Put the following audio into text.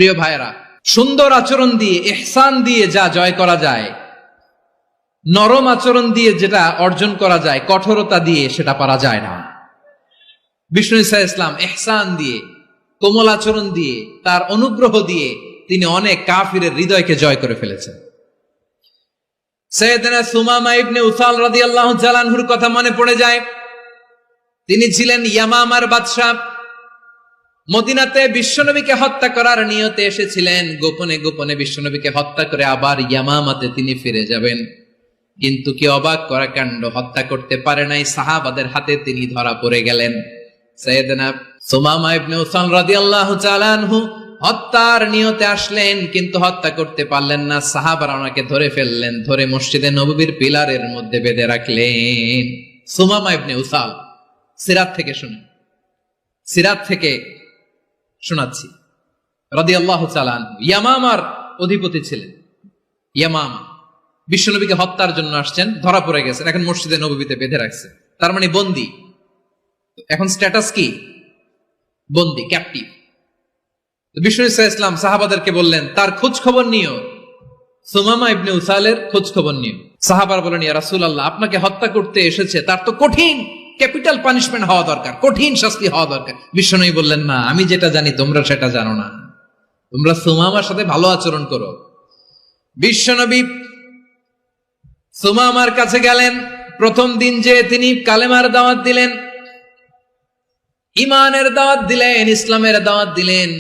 প্রিয় ভাইরা, সুন্দর আচরণ দিয়ে, ইহসান দিয়ে যা জয় করা যায়, নরম আচরণ দিয়ে যেটা অর্জন করা যায়, কঠোরতা দিয়ে সেটা পারা যায় না। বিষ্ণু ঈসা ইসলাম ইহসান দিয়ে, কোমল আচরণ দিয়ে, তার অনুগ্রহ দিয়ে তিনি অনেক কাফিরের হৃদয়কে জয় করে ফেলেছেন। সাইয়েদনা সুমামা ইবনে উসাল রাদিয়াল্লাহু তাআলা আনহুর কথা মনে পড়ে যায়। তিনি ছিলেন ইয়ামামার বাদশা। মদিনাতে বিশ্বনবীকে হত্যা করার নিয়তে এসেছিলেন, গোপনে গোপনে বিশ্বনবীকে হত্যা করে আবার ইয়ামামাতে তিনি ফিরে যাবেন। কিন্তু কি অবাক করা কাণ্ড, হত্যা করতে পারে নাই, সাহাবাদের হাতে তিনি ধরা পড়ে গেলেন। সাইয়েদনা সুমামা ইবনে উসাল রাদিয়াল্লাহু তাআলা আনহু হত্যার নিয়তে আসলেন, কিন্তু হত্যা করতে পারলেন না। সাহাবারা ওনাকে ধরে ফেললেন, ধরে মসজিদে নববীর পিলারের মধ্যে বেঁধে রাখলেন। সুমামা ইবনে উসাল, সিরাত থেকে শুনেন, সিরাত থেকে শোনাচ্ছি। রাদিয়াল্লাহু তাআলা আনহু ইয়ামামার অধিপতি ছিলেন। ইয়ামামা বিশ্বনবীকে হত্যার জন্য আসছেন, ধরা পড়ে গেছেন, এখন মসজিদে নববীতে বেঁধে রাখছে, তার মানে বন্দী। এখন স্ট্যাটাস কি? বন্দী, ক্যাপটিভ। বিষ্ণু ঈসা ইসলাম সাহাবাদেরকে বললেন, তার খোঁজ খবর নিও, সুমামা ইবনে উসালের খোঁজ খবর নিও। সাহাবারা বলেন, ইয়া রাসূলুল্লাহ, আপনাকে হত্যা করতে এসেছে, তার তো কঠিন ক্যাপিটাল পানিশমেন্ট হওয়া দরকার, কঠিন শাস্তি হওয়া দরকার। বিশ্বনবী বললেন, না, আমি যেটা জানি তোমরা সেটা জানো না, তোমরা সুমামার সাথে ভালো আচরণ করো। বিশ্বনবী সুমামার কাছে গেলেন। প্রথম দিন যে তিনি কালেমার দাওয়াত দিলেন, ইমানের দাওয়াত দিলেন, ইসলামের দাওয়াত দিলেন।